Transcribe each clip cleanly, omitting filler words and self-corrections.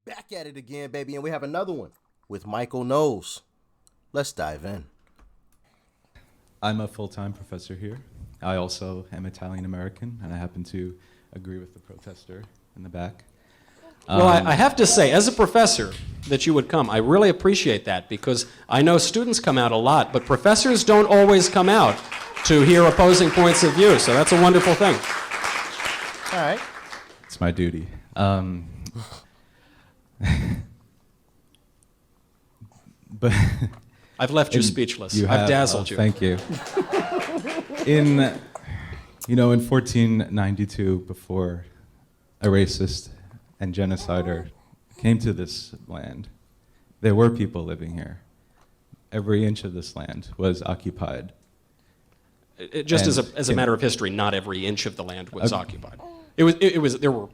Back at it again, baby, and we have another one with Michael Knowles. Let's dive in. I'm a full-time professor here. I also am Italian American, and I happen to agree with the protester in the back. Well, I have to say, as a professor, that you would come. I really appreciate that because I know students come out a lot, but professors don't always come out to hear opposing points of view, so that's a wonderful thing. All right. It's my duty. But I've left you speechless. I've dazzled you. Thank you. In 1492, before a racist and genocider came to this land, there were people living here. Every inch of this land was occupied. As a matter of history, not every inch of the land was occupied. There were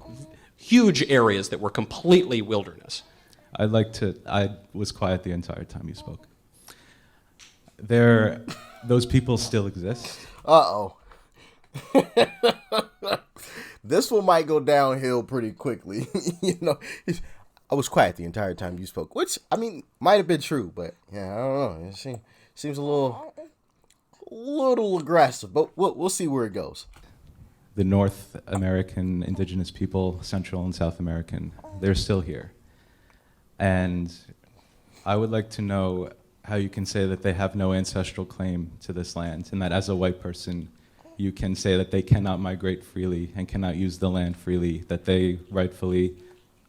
huge areas that were completely wilderness. I was quiet the entire time you spoke. Those people still exist. Uh-oh. This one might go downhill pretty quickly. I was quiet the entire time you spoke, which, might have been true, but, yeah, I don't know. It seems a little aggressive, but we'll see where it goes. The North American indigenous people, Central and South American, they're still here. And I would like to know how you can say that they have no ancestral claim to this land, and that as a white person, you can say that they cannot migrate freely and cannot use the land freely that they rightfully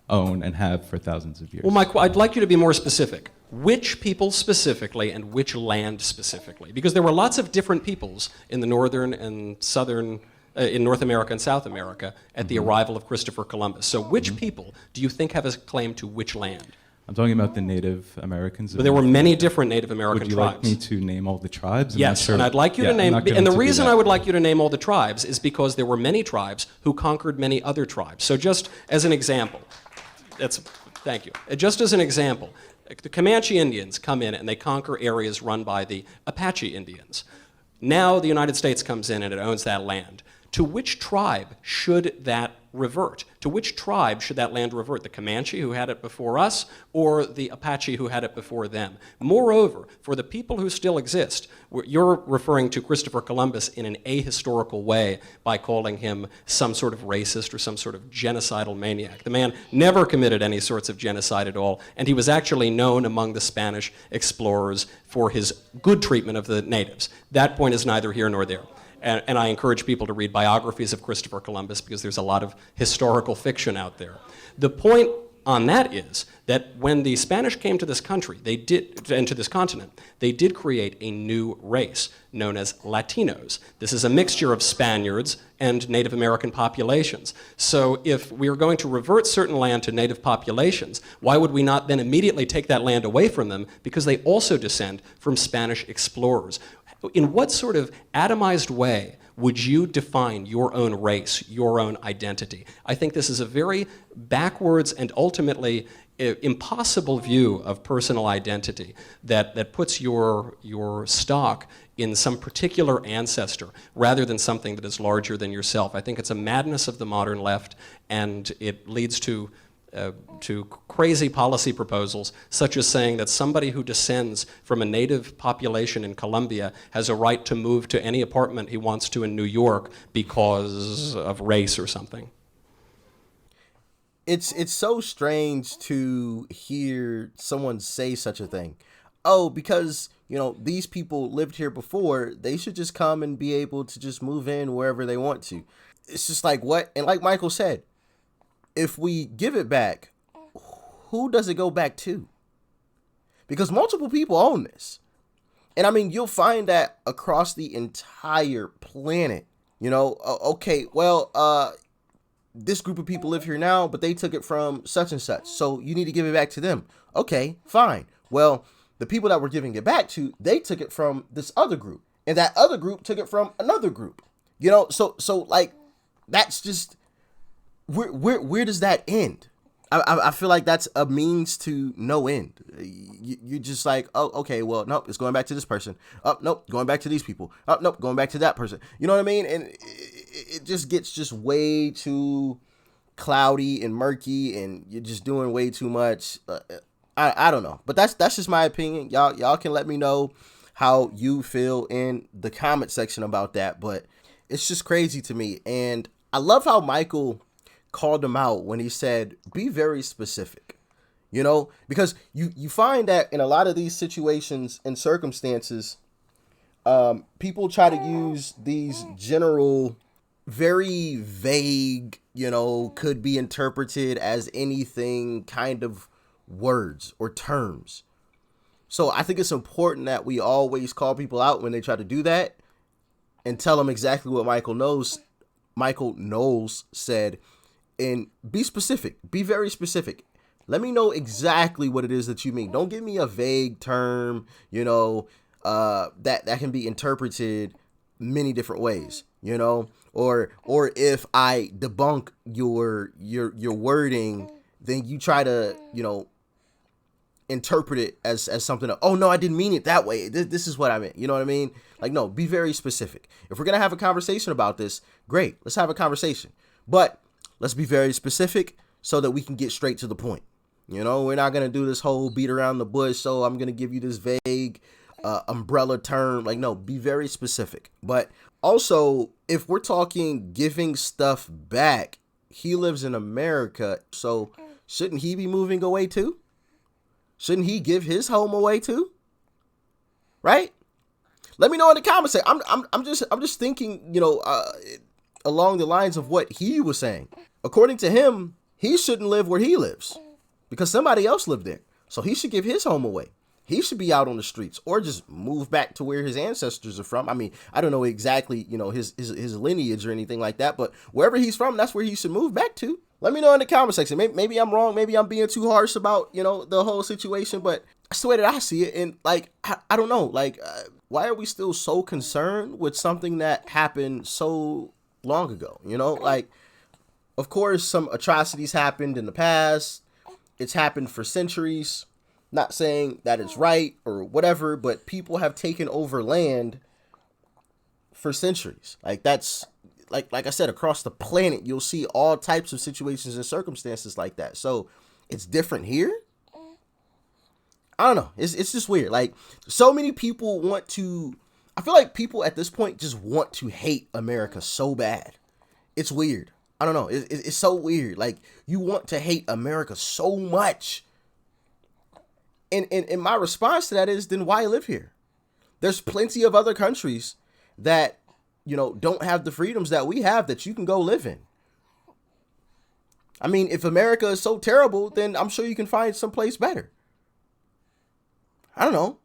own and have for thousands of years. Well, Mike, I'd like you to be more specific. Which people specifically and which land specifically? Because there were lots of different peoples in the northern and southern, in North America and South America at the arrival of Christopher Columbus. So which people do you think have a claim to which land? I'm talking about the Native Americans. But there were many different Native American tribes. tribes. Would you like me to name all the tribes? Yes, and I'd like you to name, and the reason I would like you to name all the tribes is because there were many tribes who conquered many other tribes. So just as an example, thank you. Just as an example, the Comanche Indians come in and they conquer areas run by the Apache Indians. Now the United States comes in and it owns that land. To which tribe should that revert? To which tribe should that land revert? The Comanche who had it before us, or the Apache who had it before them? Moreover, for the people who still exist, you're referring to Christopher Columbus in an ahistorical way by calling him some sort of racist or some sort of genocidal maniac. The man never committed any sorts of genocide at all, and he was actually known among the Spanish explorers for his good treatment of the natives. That point is neither here nor there. And I encourage people to read biographies of Christopher Columbus because there's a lot of historical fiction out there. The point on that is that when the Spanish came to this country, and to this continent, they did create a new race known as Latinos. This is a mixture of Spaniards and Native American populations. So if we are going to revert certain land to native populations, why would we not then immediately take that land away from them because they also descend from Spanish explorers? In what sort of atomized way would you define your own race, your own identity? I think this is a very backwards and ultimately impossible view of personal identity that puts your stock in some particular ancestor rather than something that is larger than yourself. I think it's a madness of the modern left, and it leads to crazy policy proposals, such as saying that somebody who descends from a native population in Colombia has a right to move to any apartment he wants to in New York because of race or something. It's so strange to hear someone say such a thing. Oh, because, these people lived here before, they should just come and be able to just move in wherever they want to. It's just like, what? And like Michael said, if we give it back, who does it go back to? Because multiple people own this. And you'll find that across the entire planet. This group of people live here now, but they took it from such and such. So you need to give it back to them. Okay, fine. Well, the people that we're giving it back to, they took it from this other group. And that other group took it from another group. So that's just... Where does that end? I feel like that's a means to no end. You're just like, oh, okay, well, nope, it's going back to this person. Oh, nope, going back to these people. Oh, nope, going back to that person. You know what I mean? And it just gets just way too cloudy and murky and you're just doing way too much. I don't know, but that's just my opinion. Y'all can let me know how you feel in the comment section about that, but it's just crazy to me. And I love how Michael called him out when he said, be very specific, you know, because you find that in a lot of these situations and circumstances, people try to use these general, very vague, you know, could be interpreted as anything kind of words or terms. So I think it's important that we always call people out when they try to do that and tell them exactly what Michael Knowles said, and be specific, be very specific. Let me know exactly what it is that you mean. Don't give me a vague term, you know, that can be interpreted many different ways, you know, or if I debunk your wording, then you try to, you know, interpret it as something of, oh no, I didn't mean it that way. This is what I meant. You know what I mean? Like, no, be very specific. If we're going to have a conversation about this, great. Let's have a conversation, but let's be very specific so that we can get straight to the point. You know, we're not going to do this whole beat around the bush. So I'm going to give you this vague umbrella term. Like, no, be very specific. But also, if we're talking giving stuff back, he lives in America. So shouldn't he be moving away too? Shouldn't he give his home away too? Right? Let me know in the comments. I'm just thinking, you know, along the lines of what he was saying. According to him, he shouldn't live where he lives because somebody else lived there. So he should give his home away. He should be out on the streets or just move back to where his ancestors are from. I mean, I don't know exactly, you know, his lineage or anything like that, but wherever he's from, that's where he should move back to. Let me know in the comment section. Maybe I'm wrong. Maybe I'm being too harsh about, you know, the whole situation, but that's the way that I see it. And like, I don't know, like, why are we still so concerned with something that happened so long ago? You know, like, of course, some atrocities happened in the past. It's happened for centuries. Not saying that it's right or whatever, but people have taken over land for centuries. Like, that's like I said, across the planet, you'll see all types of situations and circumstances like that. So it's different here. I don't know. It's just weird. Like, so many people want to, I feel like people at this point just want to hate America so bad. It's weird. I don't know. It's so weird. Like, you want to hate America so much. And my response to that is, then why live here? There's plenty of other countries that, you know, don't have the freedoms that we have that you can go live in. I mean, if America is so terrible, then I'm sure you can find someplace better. I don't know.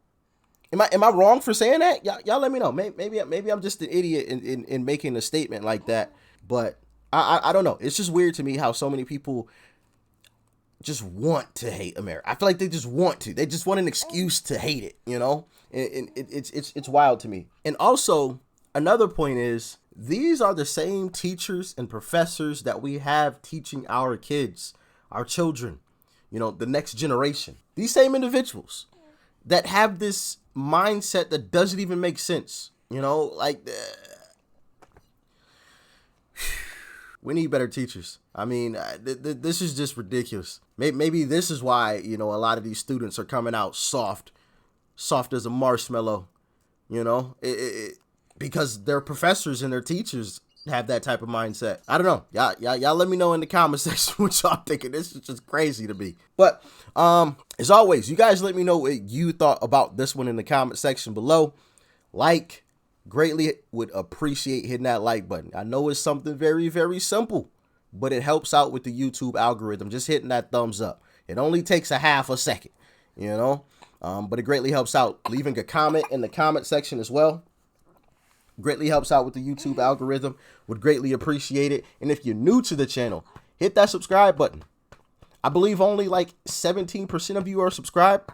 Am I wrong for saying that? Y'all let me know. Maybe I'm just an idiot in making a statement like that. But I don't know. It's just weird to me how so many people just want to hate America. I feel like they just want to. They just want an excuse to hate it, you know? And it's wild to me. And also, another point is, these are the same teachers and professors that we have teaching our kids, our children, you know, the next generation. These same individuals that have this mindset that doesn't even make sense, you know, like, we need better teachers. I mean, this is just ridiculous. Maybe this is why, you know, a lot of these students are coming out soft as a marshmallow, you know, because their professors and their teachers have that type of mindset. I don't know. Y'all let me know in the comment section what y'all thinking. This is just crazy to me. But as always, you guys let me know what you thought about this one in the comment section below. Greatly would appreciate hitting that like button. I know it's something very, very simple, but it helps out with the YouTube algorithm. Just hitting that thumbs up. It only takes a half a second, you know, but it greatly helps out. Leaving a comment in the comment section as well greatly helps out with the YouTube algorithm. Would greatly appreciate it. And if you're new to the channel, hit that subscribe button. I believe only like 17% of you are subscribed.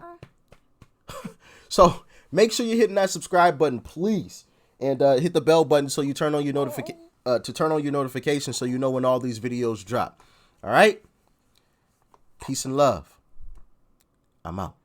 So make sure you're hitting that subscribe button, please. And hit the bell button so you turn on your notifications so you know when all these videos drop. All right? Peace and love. I'm out.